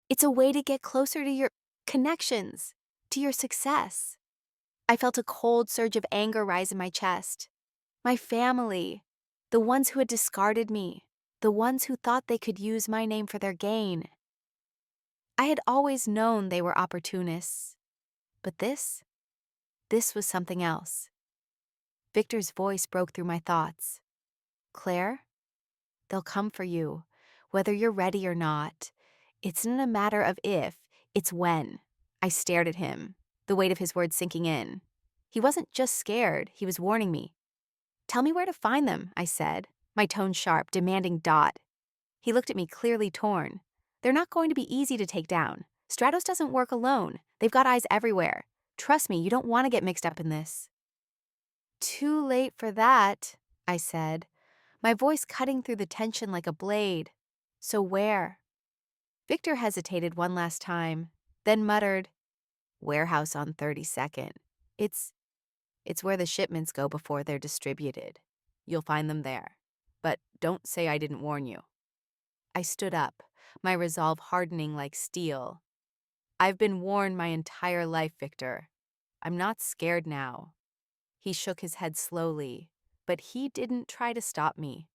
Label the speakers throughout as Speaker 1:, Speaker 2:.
Speaker 1: It's a way to get closer to your connections, to your success. I felt a cold surge of anger rise in my chest. My family, the ones who had discarded me, the ones who thought they could use my name for their gain. I had always known they were opportunists. But this was something else. Victor's voice broke through my thoughts. Claire, they'll come for you, whether you're ready or not. It's not a matter of if, it's when. I stared at him, the weight of his words sinking in. He wasn't just scared, he was warning me. Tell me where to find them, I said, my tone sharp, demanding Dot. He looked at me clearly torn. They're not going to be easy to take down. Stratos doesn't work alone. They've got eyes everywhere. Trust me, you don't want to get mixed up in this. Too late for that, I said, my voice cutting through the tension like a blade. So where? Victor hesitated one last time, then muttered, Warehouse on 32nd. It's where the shipments go before they're distributed. You'll find them there. But don't say I didn't warn you. I stood up, my resolve hardening like steel. I've been warned my entire life, Victor. I'm not scared now. He shook his head slowly, but he didn't try to stop me.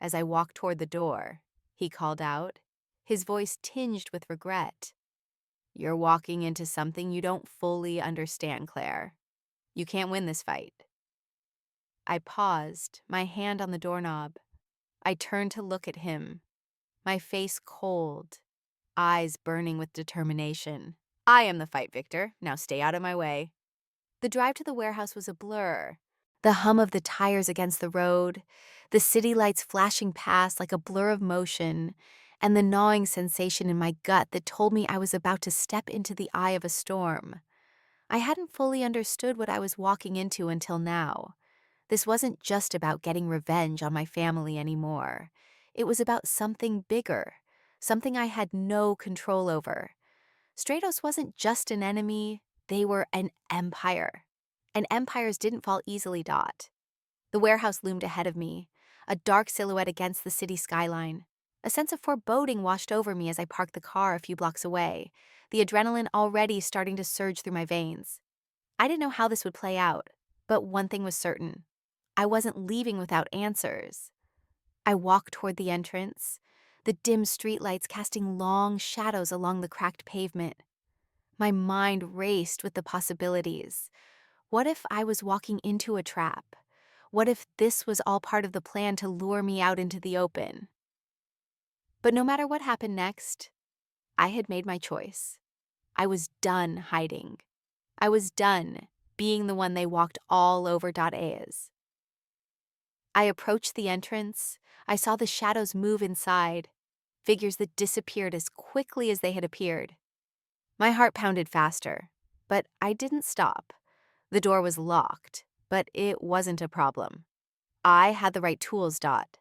Speaker 1: As I walked toward the door, he called out, his voice tinged with regret. You're walking into something you don't fully understand, Claire. You can't win this fight. I paused, my hand on the doorknob. I turned to look at him, my face cold, eyes burning with determination. I am the fight, Victor. Now stay out of my way. The drive to the warehouse was a blur. The hum of the tires against the road, the city lights flashing past like a blur of motion, and the gnawing sensation in my gut that told me I was about to step into the eye of a storm. I hadn't fully understood what I was walking into until now. This wasn't just about getting revenge on my family anymore. It was about something bigger, something I had no control over. Stratos wasn't just an enemy, they were an empire. And empires didn't fall easily, Dot. The warehouse loomed ahead of me, a dark silhouette against the city skyline. A sense of foreboding washed over me as I parked the car a few blocks away, the adrenaline already starting to surge through my veins. I didn't know how this would play out, but one thing was certain. I wasn't leaving without answers. I walked toward the entrance, the dim streetlights casting long shadows along the cracked pavement. My mind raced with the possibilities. What if I was walking into a trap? What if this was all part of the plan to lure me out into the open? But no matter what happened next, I had made my choice. I was done hiding. I was done being the one they walked all over .as. I approached the entrance. I saw the shadows move inside, figures that disappeared as quickly as they had appeared. My heart pounded faster, but I didn't stop. The door was locked, but it wasn't a problem. I had the right tools, Dot.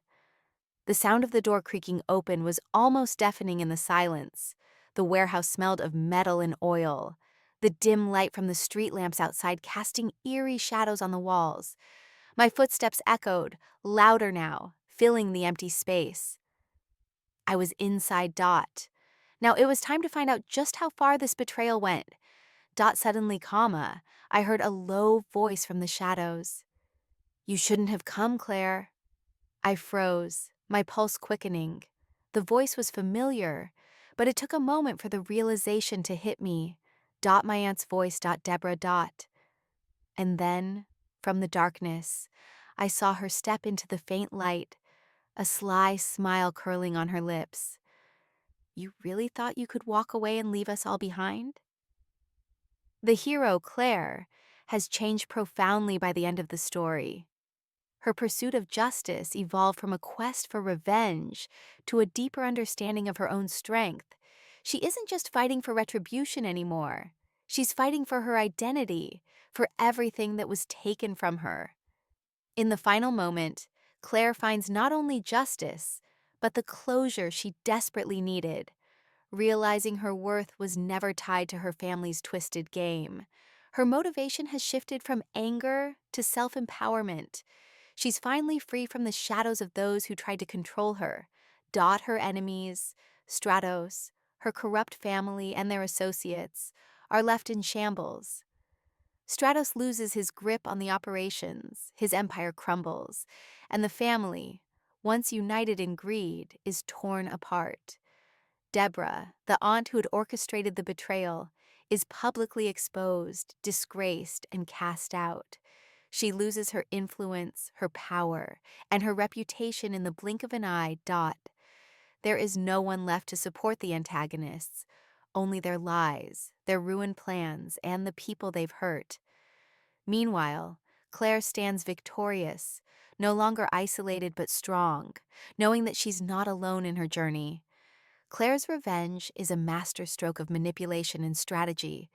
Speaker 1: The sound of the door creaking open was almost deafening in the silence. The warehouse smelled of metal and oil, the dim light from the street lamps outside casting eerie shadows on the walls. My footsteps echoed, louder now, filling the empty space. I was inside Dot. Now it was time to find out just how far this betrayal went. Dot suddenly calmer. I heard a low voice from the shadows. You shouldn't have come, Claire. I froze, my pulse quickening. The voice was familiar, but it took a moment for the realization to hit me. Dot my aunt's voice. Deborah. And then, from the darkness, I saw her step into the faint light, a sly smile curling on her lips. You really thought you could walk away and leave us all behind? The hero, Claire, has changed profoundly by the end of the story. Her pursuit of justice evolved from a quest for revenge to a deeper understanding of her own strength. She isn't just fighting for retribution anymore. She's fighting for her identity, for everything that was taken from her. In the final moment, Claire finds not only justice, but the closure she desperately needed, realizing her worth was never tied to her family's twisted game. Her motivation has shifted from anger to self-empowerment. She's finally free from the shadows of those who tried to control her, Dot her enemies, Stratos, Her corrupt family and their associates are left in shambles. Stratos loses his grip on the operations, his empire crumbles, and the family, once united in greed, is torn apart. Deborah, the aunt who had orchestrated the betrayal, is publicly exposed, disgraced, and cast out. She loses her influence, her power, and her reputation in the blink of an eye. There is no one left to support the antagonists, only their lies, their ruined plans, and the people they've hurt. Meanwhile, Claire stands victorious, no longer isolated but strong, knowing that she's not alone in her journey. Claire's revenge is a masterstroke of manipulation and strategy.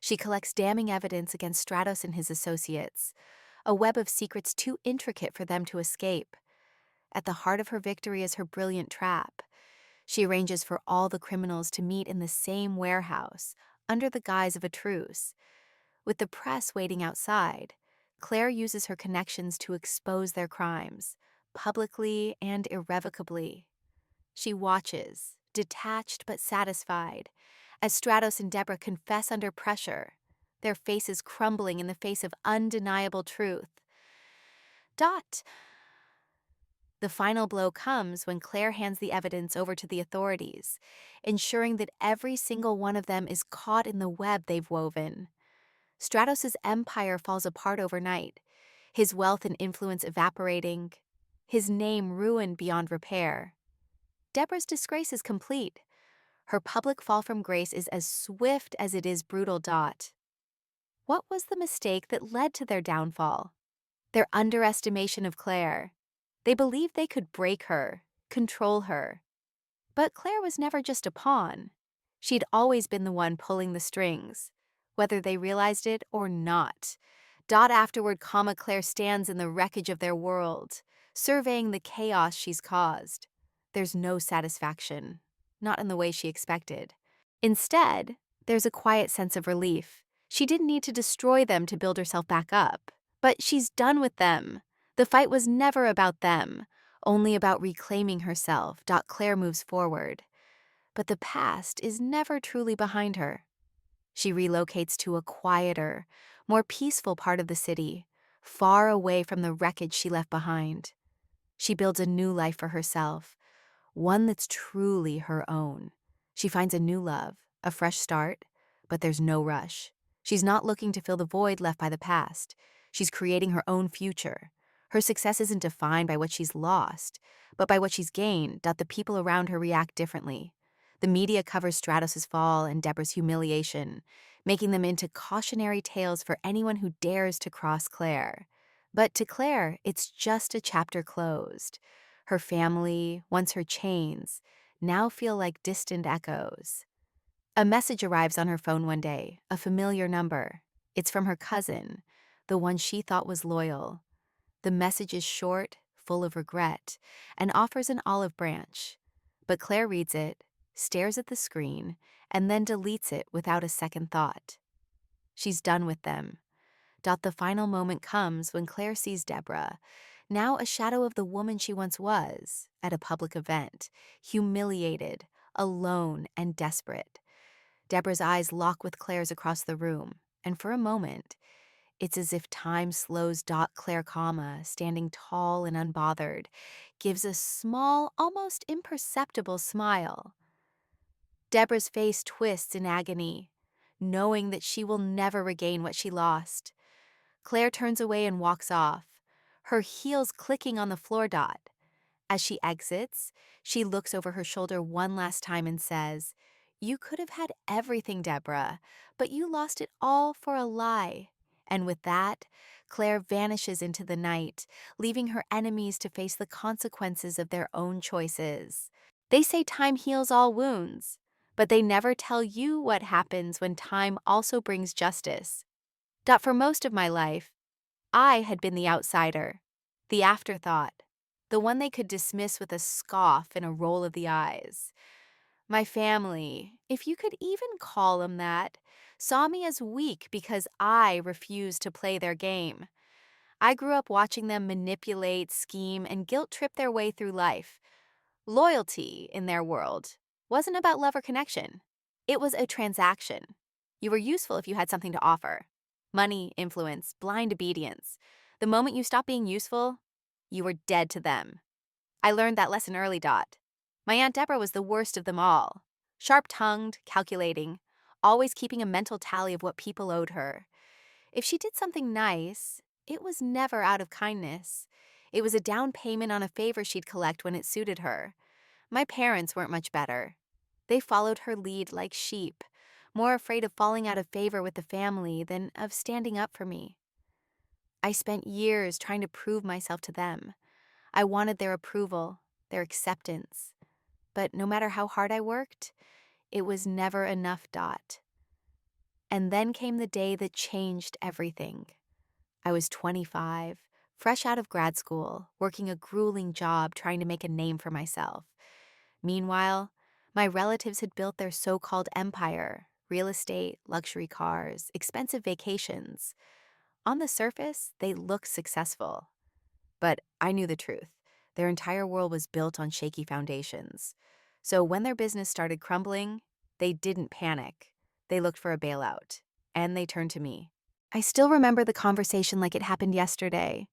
Speaker 1: She collects damning evidence against Stratos and his associates, a web of secrets too intricate for them to escape. At the heart of her victory is her brilliant trap. She arranges for all the criminals to meet in the same warehouse, under the guise of a truce. With the press waiting outside, Claire uses her connections to expose their crimes, publicly and irrevocably. She watches, detached but satisfied, as Stratos and Deborah confess under pressure, their faces crumbling in the face of undeniable truth. The final blow comes when Claire hands the evidence over to the authorities, ensuring that every single one of them is caught in the web they've woven. Stratos' empire falls apart overnight, his wealth and influence evaporating, his name ruined beyond repair. Deborah's disgrace is complete. Her public fall from grace is as swift as it is brutal. What was the mistake that led to their downfall? Their underestimation of Claire. They believed they could break her, control her. But Claire was never just a pawn. She'd always been the one pulling the strings, whether they realized it or not. Afterward, Claire stands in the wreckage of their world, surveying the chaos she's caused. There's no satisfaction, not in the way she expected. Instead, there's a quiet sense of relief. She didn't need to destroy them to build herself back up, but she's done with them. The fight was never about them, only about reclaiming herself. Claire moves forward. But the past is never truly behind her. She relocates to a quieter, more peaceful part of the city, far away from the wreckage she left behind. She builds a new life for herself, one that's truly her own. She finds a new love, a fresh start, but there's no rush. She's not looking to fill the void left by the past. She's creating her own future. Her success isn't defined by what she's lost, but by what she's gained. The people around her react differently. The media covers Stratos' fall and Deborah's humiliation, making them into cautionary tales for anyone who dares to cross Claire. But to Claire, it's just a chapter closed. Her family, once her chains, now feel like distant echoes. A message arrives on her phone one day, a familiar number. It's from her cousin, the one she thought was loyal. The message is short, full of regret, and offers an olive branch. But Claire reads it, stares at the screen, and then deletes it without a second thought. She's done with them. The final moment comes when Claire sees Deborah, now a shadow of the woman she once was, at a public event, humiliated, alone, and desperate. Deborah's eyes lock with Claire's across the room, and for a moment, it's as if time slows. Claire, standing tall and unbothered, gives a small, almost imperceptible smile. Deborah's face twists in agony, knowing that she will never regain what she lost. Claire turns away and walks off, her heels clicking on the floor. As she exits, she looks over her shoulder one last time and says, "You could have had everything, Deborah, but you lost it all for a lie." And with that, Claire vanishes into the night, leaving her enemies to face the consequences of their own choices. They say time heals all wounds, but they never tell you what happens when time also brings justice. For most of my life, I had been the outsider, the afterthought, the one they could dismiss with a scoff and a roll of the eyes. My family, if you could even call them that, saw me as weak because I refused to play their game. I grew up watching them manipulate, scheme, and guilt-trip their way through life. Loyalty, in their world, wasn't about love or connection. It was a transaction. You were useful if you had something to offer. Money, influence, blind obedience. The moment you stopped being useful, you were dead to them. I learned that lesson early, Dot. My Aunt Deborah was the worst of them all. Sharp-tongued, calculating, always keeping a mental tally of what people owed her. If she did something nice, it was never out of kindness. It was a down payment on a favor she'd collect when it suited her. My parents weren't much better. They followed her lead like sheep, more afraid of falling out of favor with the family than of standing up for me. I spent years trying to prove myself to them. I wanted their approval, their acceptance. But no matter how hard I worked, it was never enough, Dot. And then came the day that changed everything. I was 25, fresh out of grad school, working a grueling job trying to make a name for myself. Meanwhile, my relatives had built their so-called empire: real estate, luxury cars, expensive vacations. On the surface, they looked successful. But I knew the truth. Their entire world was built on shaky foundations. So when their business started crumbling, they didn't panic. They looked for a bailout. And they turned to me. I still remember the conversation like it happened yesterday.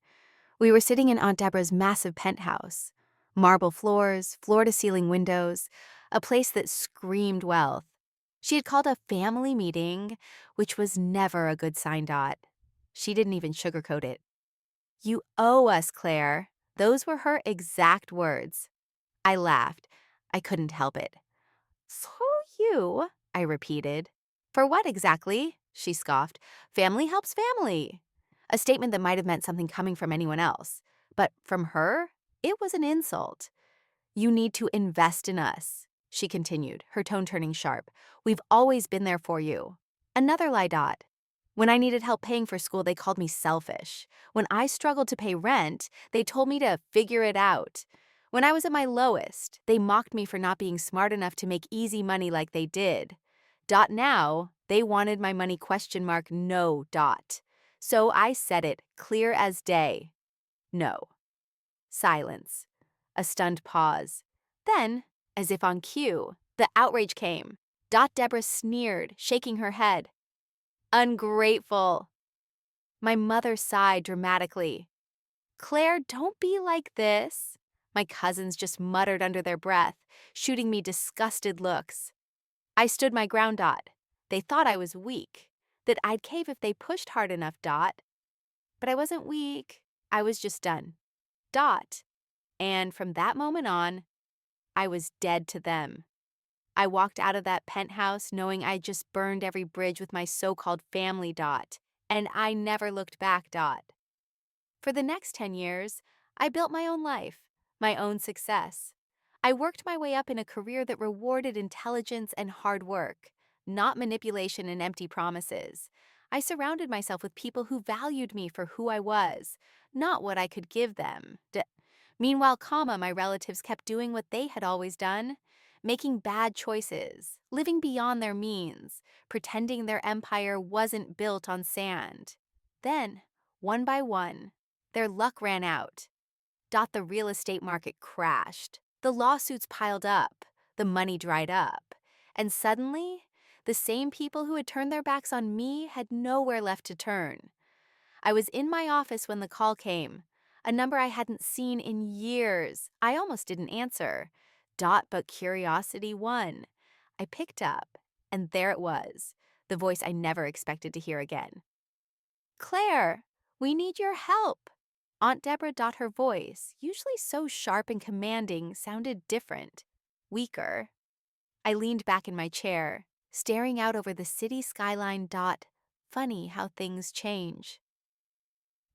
Speaker 1: We were sitting in Aunt Deborah's massive penthouse. Marble floors, floor-to-ceiling windows, a place that screamed wealth. She had called a family meeting, which was never a good sign, Dot. She didn't even sugarcoat it. "You owe us, Claire." Those were her exact words. I laughed. I couldn't help it. "So you?" I repeated. "For what exactly?" she scoffed. "Family helps family." A statement that might have meant something coming from anyone else. But from her, it was an insult. "You need to invest in us," she continued, her tone turning sharp. "We've always been there for you." Another lie, Dot. When I needed help paying for school, they called me selfish. When I struggled to pay rent, they told me to figure it out. When I was at my lowest, they mocked me for not being smart enough to make easy money like they did. Dot now, they wanted my money ? No, Dot. So I said it, clear as day. No. Silence. A stunned pause. Then, as if on cue, the outrage came. Dot Deborah sneered, shaking her head. "Ungrateful." My mother sighed dramatically. "Claire, don't be like this." My cousins just muttered under their breath, shooting me disgusted looks. I stood my ground, Dot. They thought I was weak, that I'd cave if they pushed hard enough, Dot. But I wasn't weak. I was just done. Dot. And from that moment on, I was dead to them. I walked out of that penthouse knowing I'd just burned every bridge with my so-called family, Dot. And I never looked back, Dot. For the next 10 years, I built my own life, my own success. I worked my way up in a career that rewarded intelligence and hard work, not manipulation and empty promises. I surrounded myself with people who valued me for who I was, not what I could give them. Meanwhile, my relatives kept doing what they had always done, making bad choices, living beyond their means, pretending their empire wasn't built on sand. Then, one by one, their luck ran out. The real estate market crashed. The lawsuits piled up. The money dried up. And suddenly, the same people who had turned their backs on me had nowhere left to turn. I was in my office when the call came, a number I hadn't seen in years. I almost didn't answer. But curiosity won. I picked up, and there it was, the voice I never expected to hear again. "Claire, we need your help." Aunt Deborah. Her voice, usually so sharp and commanding, sounded different, weaker. I leaned back in my chair, staring out over the city skyline. Funny how things change.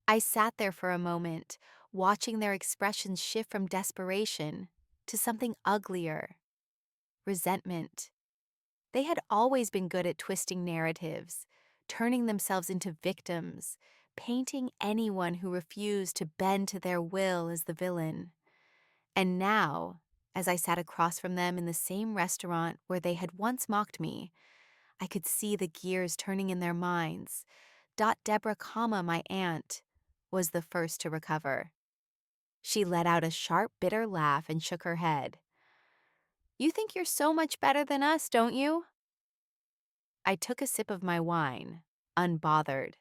Speaker 1: I sat there for a moment, watching their expressions shift from desperation to something uglier: resentment. They had always been good at twisting narratives, turning themselves into victims, painting anyone who refused to bend to their will as the villain. And now, as I sat across from them in the same restaurant where they had once mocked me, I could see the gears turning in their minds. Deborah, my aunt, was the first to recover. She let out a sharp, bitter laugh and shook her head. You think you're so much better than us, don't you? I took a sip of my wine, unbothered.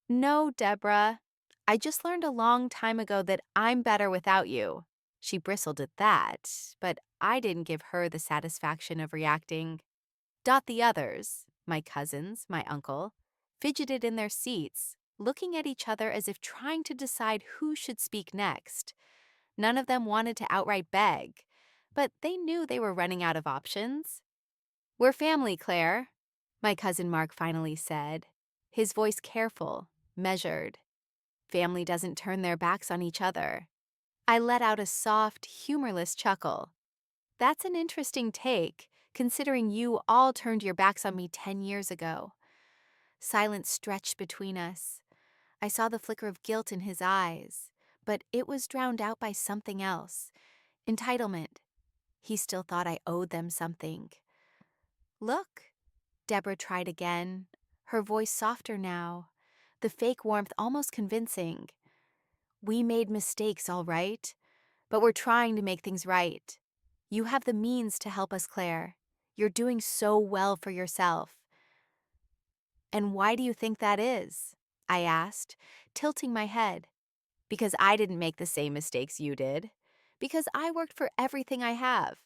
Speaker 1: No, Deborah. I just learned a long time ago that I'm better without you. She bristled at that, but I didn't give her the satisfaction of reacting. The others, my cousins, my uncle, fidgeted in their seats, looking at each other as if trying to decide who should speak next. None of them wanted to outright beg, but they knew they were running out of options. We're family, Claire, my cousin Mark finally said, his voice careful, measured. Family doesn't turn their backs on each other. I let out a soft, humorless chuckle. That's an interesting take, considering you all turned your backs on me 10 years ago. Silence stretched between us. I saw the flicker of guilt in his eyes, but it was drowned out by something else. Entitlement. He still thought I owed them something. Look, Deborah tried again, her voice softer now, the fake warmth almost convincing. We made mistakes, all right, but we're trying to make things right. You have the means to help us, Claire. You're doing so well for yourself. And why do you think that is? I asked, tilting my head. Because I didn't make the same mistakes you did. Because I worked for everything I have.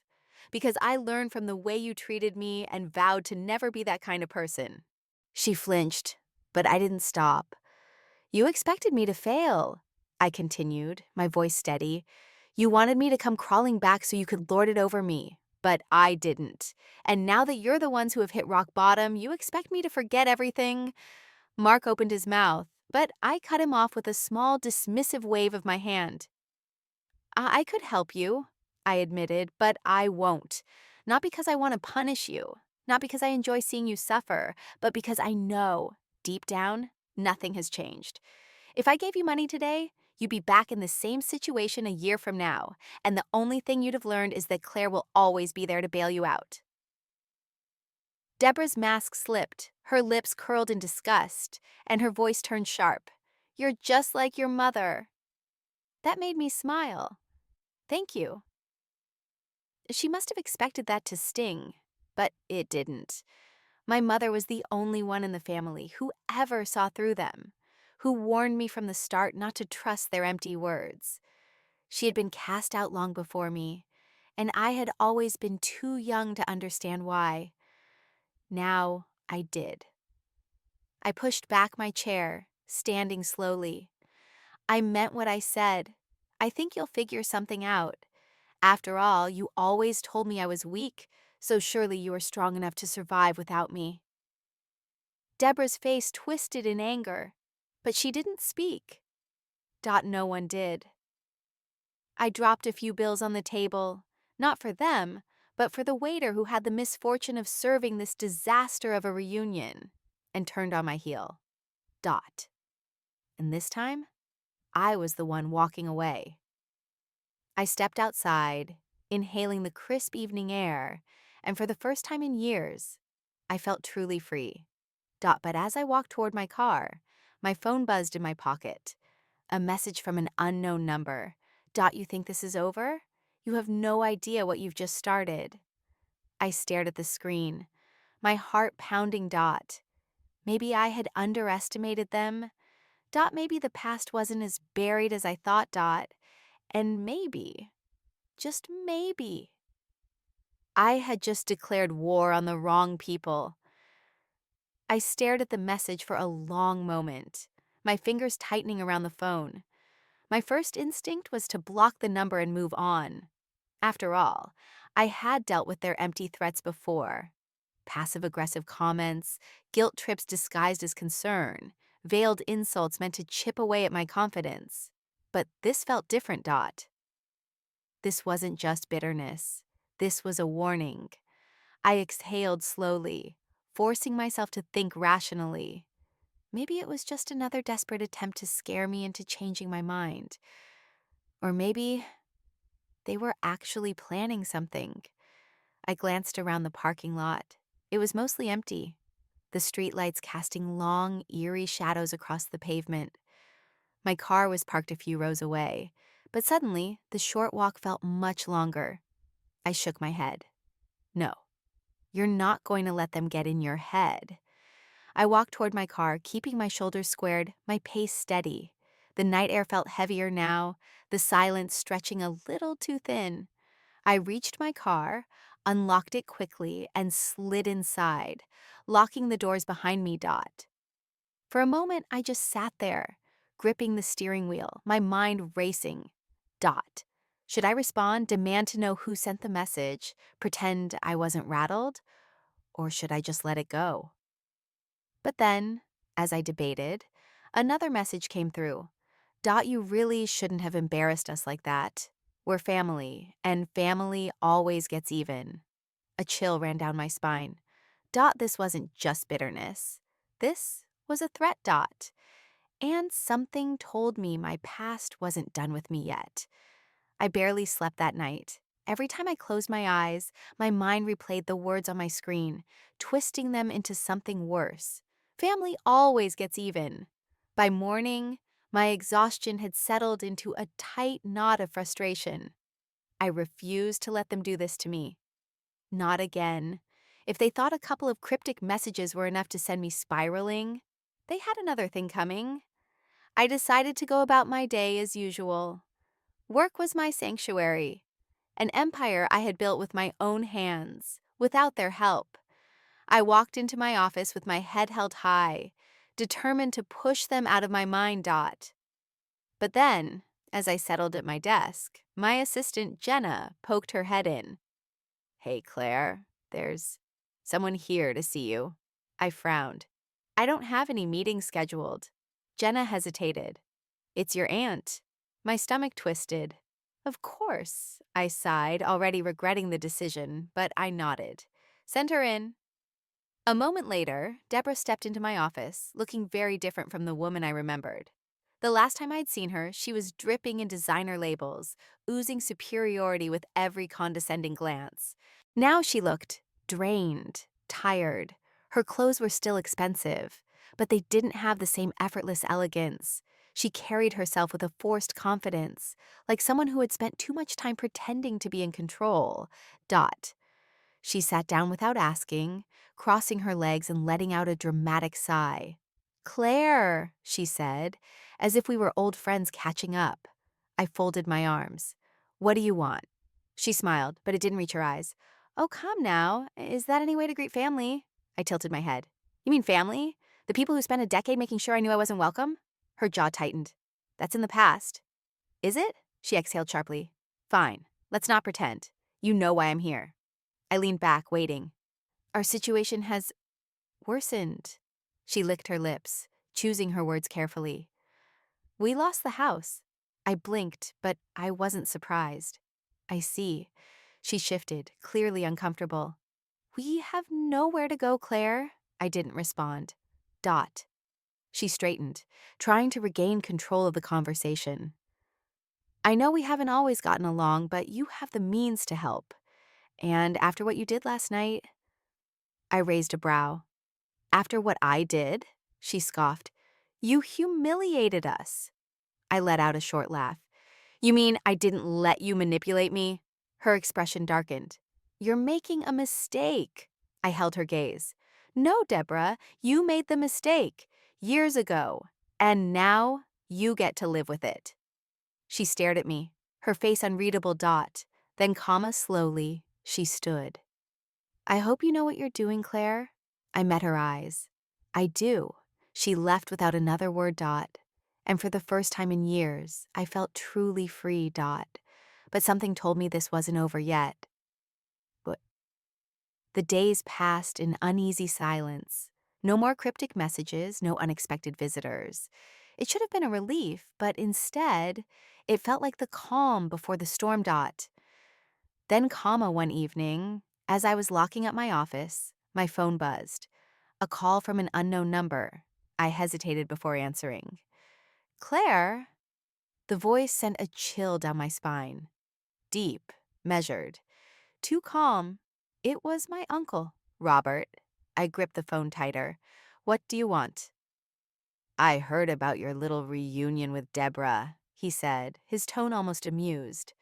Speaker 1: Because I learned from the way you treated me and vowed to never be that kind of person. She flinched, but I didn't stop. You expected me to fail, I continued, my voice steady. You wanted me to come crawling back so you could lord it over me, but I didn't. And now that you're the ones who have hit rock bottom, you expect me to forget everything? Mark opened his mouth, but I cut him off with a small, dismissive wave of my hand. I could help you, I admitted, but I won't. Not because I want to punish you, not because I enjoy seeing you suffer, but because I know, deep down, nothing has changed. If I gave you money today, you'd be back in the same situation a year from now, and the only thing you'd have learned is that Claire will always be there to bail you out. Deborah's mask slipped, her lips curled in disgust, and her voice turned sharp. You're just like your mother. That made me smile. Thank you. She must have expected that to sting, but it didn't. My mother was the only one in the family who ever saw through them, who warned me from the start not to trust their empty words. She had been cast out long before me, and I had always been too young to understand why. Now I did. I pushed back my chair, standing slowly. I meant what I said. I think you'll figure something out. After all, you always told me I was weak, so surely you are strong enough to survive without me. Deborah's face twisted in anger, but she didn't speak. No one did. I dropped a few bills on the table, not for them, but for the waiter who had the misfortune of serving this disaster of a reunion, and turned on my heel. And this time, I was the one walking away. I stepped outside, inhaling the crisp evening air, and for the first time in years, I felt truly free. But as I walked toward my car, my phone buzzed in my pocket. A message from an unknown number. You think this is over? You have no idea what you've just started. I stared at the screen, my heart pounding. Maybe I had underestimated them. Maybe the past wasn't as buried as I thought. And maybe, just maybe, I had just declared war on the wrong people. I stared at the message for a long moment, my fingers tightening around the phone. My first instinct was to block the number and move on. After all, I had dealt with their empty threats before. Passive-aggressive comments, guilt trips disguised as concern, veiled insults meant to chip away at my confidence. But this felt different. This wasn't just bitterness. This was a warning. I exhaled slowly, forcing myself to think rationally. Maybe it was just another desperate attempt to scare me into changing my mind. Or maybe they were actually planning something. I glanced around the parking lot. It was mostly empty, the streetlights casting long, eerie shadows across the pavement. My car was parked a few rows away, but suddenly the short walk felt much longer. I shook my head. No, you're not going to let them get in your head. I walked toward my car, keeping my shoulders squared, my pace steady. The night air felt heavier now, the silence stretching a little too thin. I reached my car, unlocked it quickly, and slid inside, locking the doors behind me. For a moment, I just sat there, gripping the steering wheel, my mind racing. Should I respond, demand to know who sent the message, pretend I wasn't rattled, or should I just let it go? But then, as I debated, another message came through. You really shouldn't have embarrassed us like that. We're family, and family always gets even. A chill ran down my spine. This wasn't just bitterness. This was a threat. And something told me my past wasn't done with me yet. I barely slept that night. Every time I closed my eyes, my mind replayed the words on my screen, twisting them into something worse. Family always gets even. By morning, my exhaustion had settled into a tight knot of frustration. I refused to let them do this to me. Not again. If they thought a couple of cryptic messages were enough to send me spiraling, they had another thing coming. I decided to go about my day as usual. Work was my sanctuary, an empire I had built with my own hands, without their help. I walked into my office with my head held high, determined to push them out of my mind. But then, as I settled at my desk, my assistant Jenna poked her head in. "Hey, Claire, there's someone here to see you." I frowned. "I don't have any meetings scheduled." Jenna hesitated. "It's your aunt." My stomach twisted. "Of course," I sighed, already regretting the decision, but I nodded. "Send her in." A moment later, Deborah stepped into my office, looking very different from the woman I remembered. The last time I'd seen her, she was dripping in designer labels, oozing superiority with every condescending glance. Now she looked drained, tired. Her clothes were still expensive, but they didn't have the same effortless elegance. She carried herself with a forced confidence, like someone who had spent too much time pretending to be in control. She sat down without asking, crossing her legs and letting out a dramatic sigh. "Claire," she said, as if we were old friends catching up. I folded my arms. "What do you want?" She smiled, but it didn't reach her eyes. "Oh, come now. Is that any way to greet family?" I tilted my head. "You mean family? The people who spent a decade making sure I knew I wasn't welcome?" Her jaw tightened. "That's in the past." "Is it?" She exhaled sharply. "Fine. Let's not pretend. You know why I'm here." I leaned back, waiting. "Our situation has worsened." She licked her lips, choosing her words carefully. "We lost the house." I blinked, but I wasn't surprised. "I see." She shifted, clearly uncomfortable. "We have nowhere to go, Claire." I didn't respond. She straightened, trying to regain control of the conversation. "I know we haven't always gotten along, but you have the means to help. And after what you did last night..." I raised a brow. "After what I did?" She scoffed. "You humiliated us." I let out a short laugh. "You mean I didn't let you manipulate me?" Her expression darkened. "You're making a mistake." I held her gaze. "No, Deborah, you made the mistake years ago, and now you get to live with it." She stared at me, her face unreadable. Then, slowly, she stood. "I hope you know what you're doing, Claire." I met her eyes. "I do." She left without another word. And for the first time in years, I felt truly free. But something told me this wasn't over yet. But the days passed in uneasy silence. No more cryptic messages, no unexpected visitors. It should have been a relief, but instead, it felt like the calm before the storm. Then, one evening, as I was locking up my office, my phone buzzed. A call from an unknown number. I hesitated before answering. "Claire?" The voice sent a chill down my spine. Deep, measured, too calm. It was my uncle, Robert. I gripped the phone tighter. "What do you want?" "I heard about your little reunion with Deborah," he said, his tone almost amused.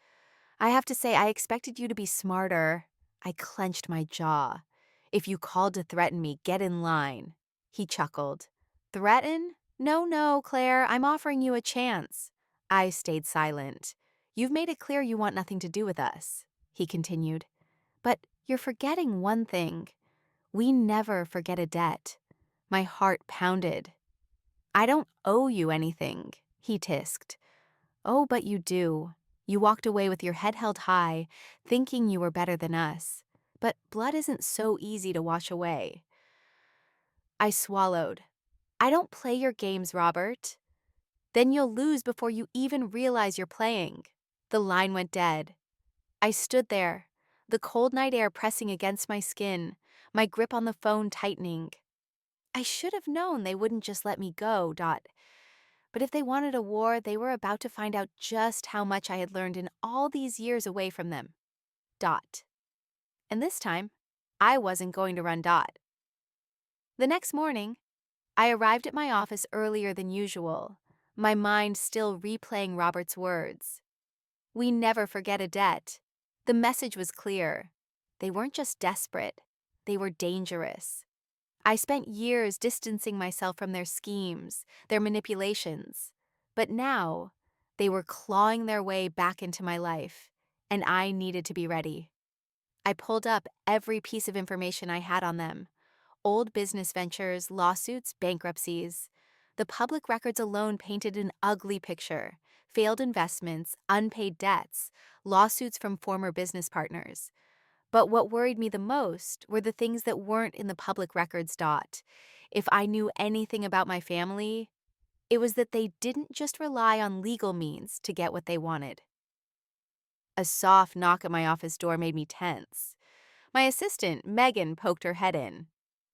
Speaker 1: I have to say, I expected you to be smarter. I clenched my jaw. If you called to threaten me, get in line. He chuckled. Threaten? No, no, Claire, I'm offering you a chance. I stayed silent. You've made it clear you want nothing to do with us, he continued. But you're forgetting one thing. We never forget a debt. My heart pounded. I don't owe you anything, he tisked. Oh, but you do. You walked away with your head held high, thinking you were better than us. But blood isn't so easy to wash away. I swallowed. I don't play your games, Robert. Then you'll lose before you even realize you're playing. The line went dead. I stood there, the cold night air pressing against my skin, my grip on the phone tightening. I should have known they wouldn't just let me go, Dot. But if they wanted a war, they were about to find out just how much I had learned in all these years away from them. Dot. And this time, I wasn't going to run Dot. The next morning, I arrived at my office earlier than usual, my mind still replaying Robert's words. We never forget a debt. The message was clear. They weren't just desperate, they were dangerous. I spent years distancing myself from their schemes, their manipulations. But now, they were clawing their way back into my life, and I needed to be ready. I pulled up every piece of information I had on them. Old business ventures, lawsuits, bankruptcies. The public records alone painted an ugly picture. Failed investments, unpaid debts, lawsuits from former business partners. But what worried me the most were the things that weren't in the public records. Dot. If I knew anything about my family, it was that they didn't just rely on legal means to get what they wanted. A soft knock at my office door made me tense. My assistant, Megan, poked her head in.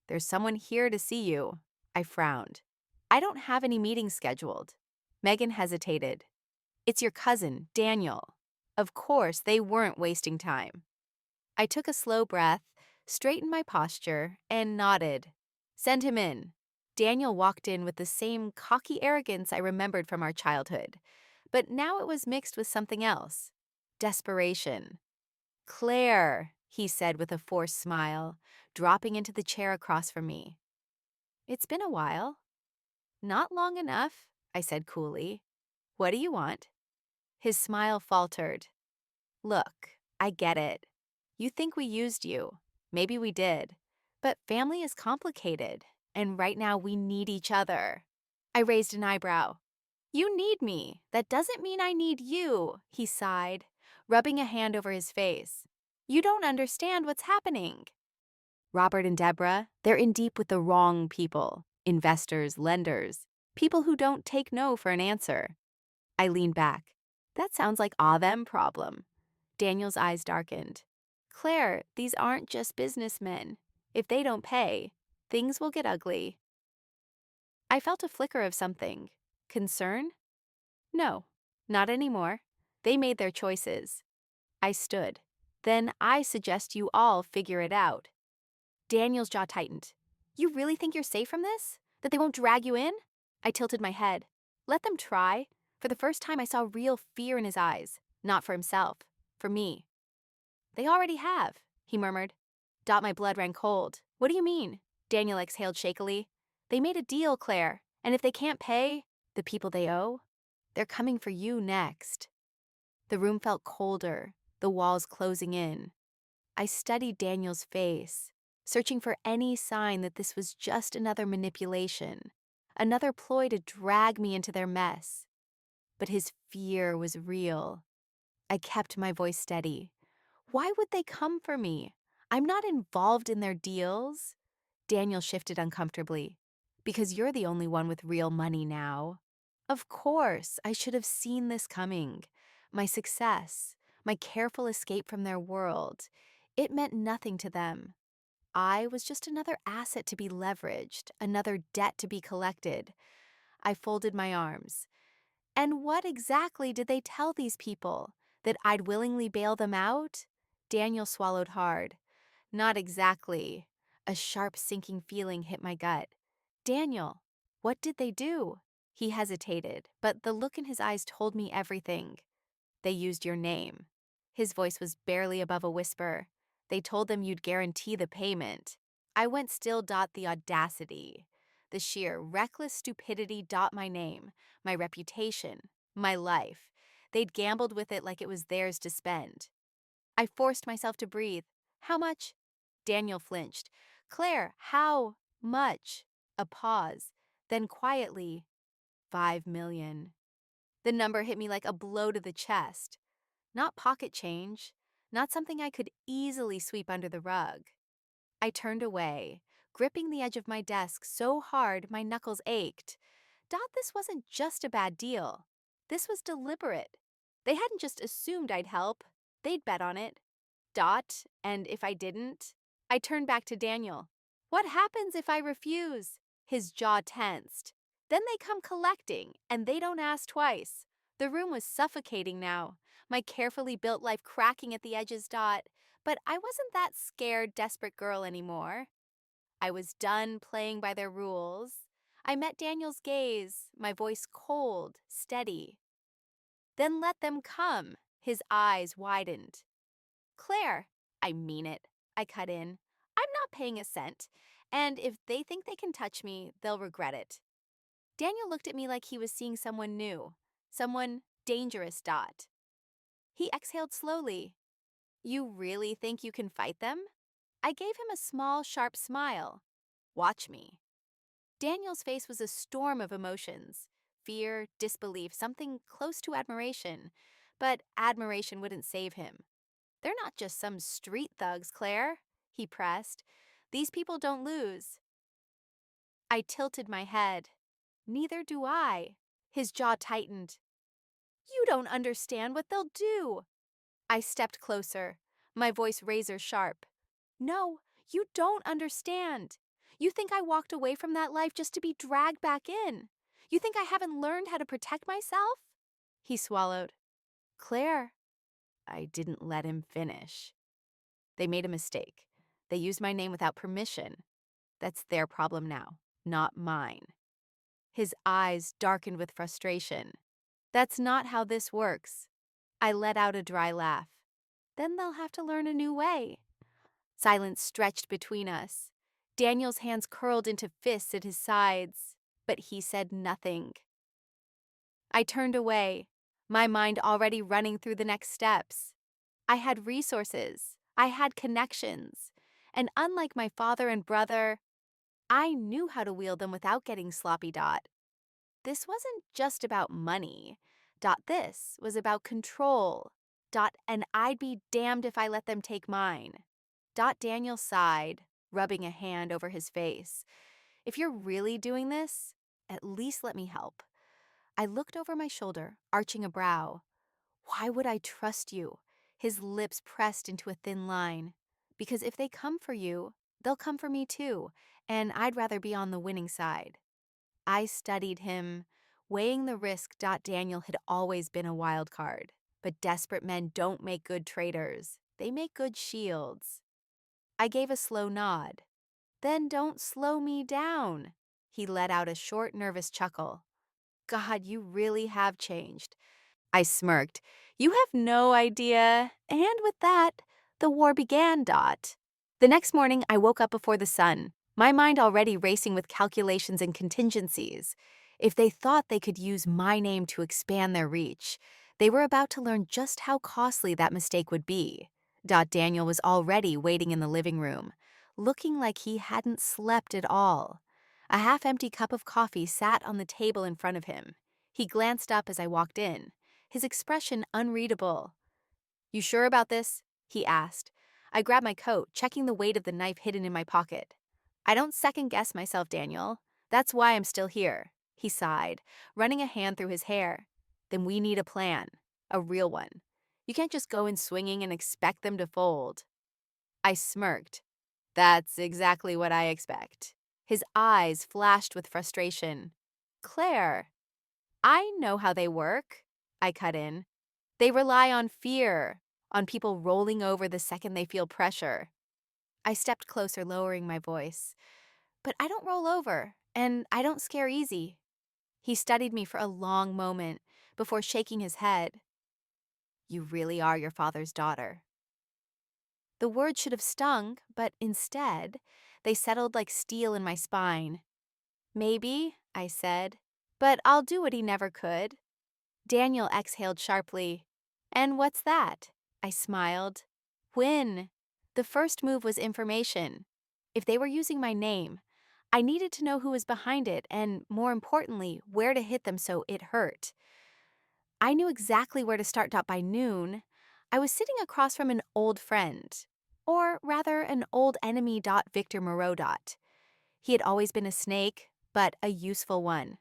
Speaker 1: There's someone here to see you. I frowned. I don't have any meetings scheduled. Megan hesitated. It's your cousin, Daniel. Of course, they weren't wasting time. I took a slow breath, straightened my posture, and nodded. Send him in. Daniel walked in with the same cocky arrogance I remembered from our childhood, but now it was mixed with something else. Desperation. Claire, he said with a forced smile, dropping into the chair across from me. It's been a while. Not long enough, I said coolly. What do you want? His smile faltered. Look, I get it. You think we used you. Maybe we did. But family is complicated, and right now we need each other. I raised an eyebrow. You need me. That doesn't mean I need you, he sighed, rubbing a hand over his face. You don't understand what's happening. Robert and Deborah, they're in deep with the wrong people. Investors, lenders, people who don't take no for an answer. I leaned back. That sounds like a them problem. Daniel's eyes darkened. Claire, these aren't just businessmen. If they don't pay, things will get ugly. I felt a flicker of something. Concern? No, not anymore. They made their choices. I stood. Then I suggest you all figure it out. Daniel's jaw tightened. You really think you're safe from this? That they won't drag you in? I tilted my head. Let them try. For the first time, I saw real fear in his eyes. Not for himself. For me. They already have, he murmured. My blood ran cold. What do you mean? Daniel exhaled shakily. They made a deal, Claire. And if they can't pay, the people they owe, they're coming for you next. The room felt colder, the walls closing in. I studied Daniel's face, searching for any sign that this was just another manipulation, another ploy to drag me into their mess. But his fear was real. I kept my voice steady. Why would they come for me? I'm not involved in their deals. Daniel shifted uncomfortably. Because you're the only one with real money now. Of course, I should have seen this coming. My success, my careful escape from their world. It meant nothing to them. I was just another asset to be leveraged, another debt to be collected. I folded my arms. And what exactly did they tell these people? That I'd willingly bail them out? Daniel swallowed hard. Not exactly. A sharp sinking feeling hit my gut. Daniel, what did they do? He hesitated, but the look in his eyes told me everything. They used your name. His voice was barely above a whisper. They told them you'd guarantee the payment. I went still. The audacity. The sheer reckless stupidity. My name, my reputation, my life. They'd gambled with it like it was theirs to spend. I forced myself to breathe. How much? Daniel flinched. Claire, how much? A pause. Then quietly, 5 million. The number hit me like a blow to the chest. Not pocket change, not something I could easily sweep under the rug. I turned away, gripping the edge of my desk so hard my knuckles ached. This wasn't just a bad deal. This was deliberate. They hadn't just assumed I'd help. They'd bet on it. And if I didn't? I turned back to Daniel. What happens if I refuse? His jaw tensed. Then they come collecting, and they don't ask twice. The room was suffocating now, my carefully built life cracking at the edges. But I wasn't that scared, desperate girl anymore. I was done playing by their rules. I met Daniel's gaze, my voice cold, steady. Then let them come. His eyes widened. Claire, I mean it. I cut in. I'm not paying a cent. And if they think they can touch me, they'll regret it. Daniel looked at me like he was seeing someone new. Someone dangerous. He exhaled slowly. You really think you can fight them? I gave him a small, sharp smile. Watch me. Daniel's face was a storm of emotions. Fear, disbelief, something close to admiration. But admiration wouldn't save him. They're not just some street thugs, Claire, he pressed. These people don't lose. I tilted my head. Neither do I. His jaw tightened. You don't understand what they'll do. I stepped closer, my voice razor sharp. No, you don't understand. You think I walked away from that life just to be dragged back in. You think I haven't learned how to protect myself? He swallowed. Claire. I didn't let him finish. They made a mistake. They used my name without permission. That's their problem now, not mine. His eyes darkened with frustration. That's not how this works. I let out a dry laugh. Then they'll have to learn a new way. Silence stretched between us. Daniel's hands curled into fists at his sides, but he said nothing. I turned away, my mind already running through the next steps. I had resources, I had connections, and unlike my father and brother, I knew how to wield them without getting sloppy. This wasn't just about money. This was about control. And I'd be damned if I let them take mine. Daniel sighed, rubbing a hand over his face. If you're really doing this, at least let me help. I looked over my shoulder, arching a brow. Why would I trust you? His lips pressed into a thin line. Because if they come for you, they'll come for me too, and I'd rather be on the winning side. I studied him, weighing the risk. Daniel had always been a wild card, but desperate men don't make good traitors. They make good shields. I gave a slow nod. Then don't slow me down. He let out a short, nervous chuckle. God, you really have changed. I smirked. You have no idea. And with that, the war began. The next morning, I woke up before the sun, my mind already racing with calculations and contingencies. If they thought they could use my name to expand their reach, they were about to learn just how costly that mistake would be. Daniel was already waiting in the living room, looking like he hadn't slept at all. A half-empty cup of coffee sat on the table in front of him. He glanced up as I walked in, his expression unreadable. You sure about this? He asked. I grabbed my coat, checking the weight of the knife hidden in my pocket. I don't second-guess myself, Daniel. That's why I'm still here. He sighed, running a hand through his hair. Then we need a plan, a real one. You can't just go in swinging and expect them to fold. I smirked. That's exactly what I expect. His eyes flashed with frustration. Claire, I know how they work. I cut in. They rely on fear, on people rolling over the second they feel pressure. I stepped closer, lowering my voice. But I don't roll over, and I don't scare easy. He studied me for a long moment before shaking his head. You really are your father's daughter. The words should have stung, but instead, they settled like steel in my spine. Maybe, I said, but I'll do what he never could. Daniel exhaled sharply. And what's that? I smiled. Win. The first move was information. If they were using my name, I needed to know who was behind it and, more importantly, where to hit them so it hurt. I knew exactly where to start. By noon, I was sitting across from an old friend, or rather an old enemy. Victor Moreau. He had always been a snake, but a useful one.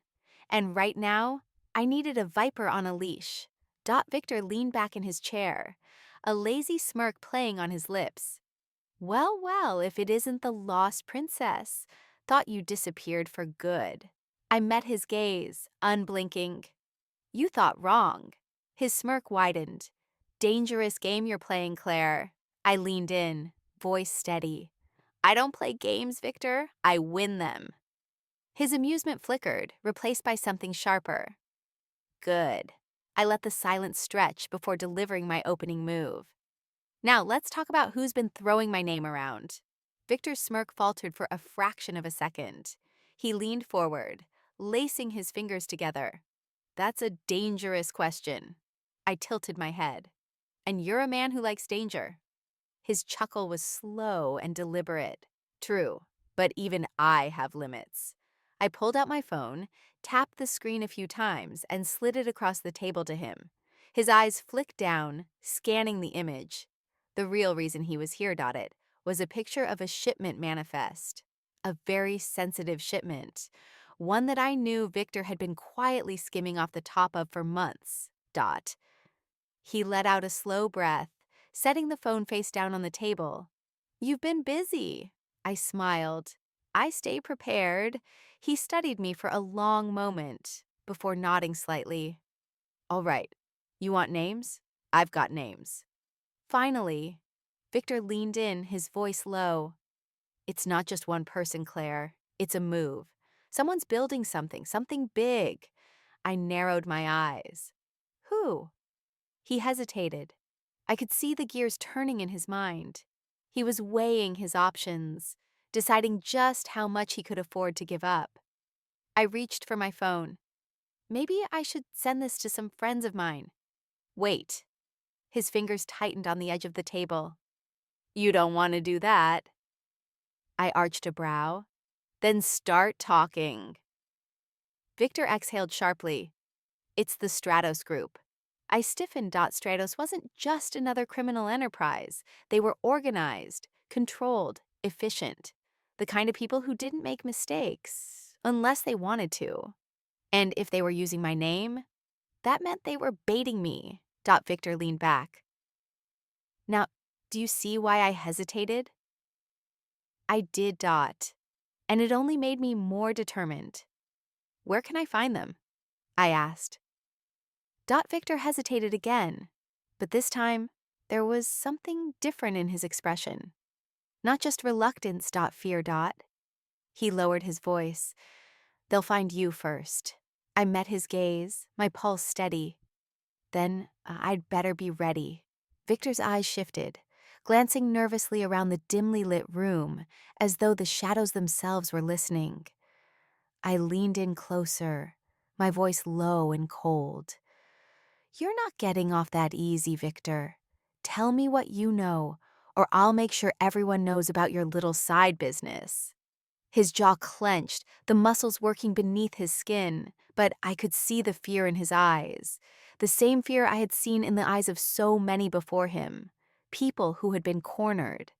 Speaker 1: And right now, I needed a viper on a leash. Victor leaned back in his chair, a lazy smirk playing on his lips. Well, well, if it isn't the lost princess. Thought you disappeared for good. I met his gaze, unblinking. You thought wrong. His smirk widened. Dangerous game you're playing, Claire. I leaned in, voice steady. I don't play games, Victor. I win them. His amusement flickered, replaced by something sharper. Good. I let the silence stretch before delivering my opening move. Now let's talk about who's been throwing my name around. Victor's smirk faltered for a fraction of a second. He leaned forward, lacing his fingers together. That's a dangerous question. I tilted my head. And you're a man who likes danger. His chuckle was slow and deliberate. True, but even I have limits. I pulled out my phone, tapped the screen a few times, and slid it across the table to him. His eyes flicked down, scanning the image. The real reason he was here. It was a picture of a shipment manifest. A very sensitive shipment. One that I knew Victor had been quietly skimming off the top of for months. He let out a slow breath, setting the phone face down on the table. You've been busy. I smiled. I stay prepared. He studied me for a long moment before nodding slightly. All right. You want names? I've got names. Finally, Victor leaned in, his voice low. It's not just one person, Claire. It's a move. Someone's building something big. I narrowed my eyes. Who? He hesitated. I could see the gears turning in his mind. He was weighing his options, deciding just how much he could afford to give up. I reached for my phone. Maybe I should send this to some friends of mine. Wait. His fingers tightened on the edge of the table. You don't want to do that. I arched a brow. Then start talking. Victor exhaled sharply. It's the Stratos Group. I stiffened. Stratos wasn't just another criminal enterprise. They were organized, controlled, efficient. The kind of people who didn't make mistakes, unless they wanted to. And if they were using my name, that meant they were baiting me. Victor leaned back. Now, do you see why I hesitated? I did. And it only made me more determined. Where can I find them? I asked. Victor hesitated again, but this time there was something different in his expression. Not just reluctance. Fear. He lowered his voice. They'll find you first. I met his gaze, my pulse steady. Then I'd better be ready. Victor's eyes shifted, glancing nervously around the dimly lit room, as though the shadows themselves were listening. I leaned in closer, my voice low and cold. You're not getting off that easy, Victor. Tell me what you know, or I'll make sure everyone knows about your little side business. His jaw clenched, the muscles working beneath his skin, but I could see the fear in his eyes, the same fear I had seen in the eyes of so many before him, people who had been cornered.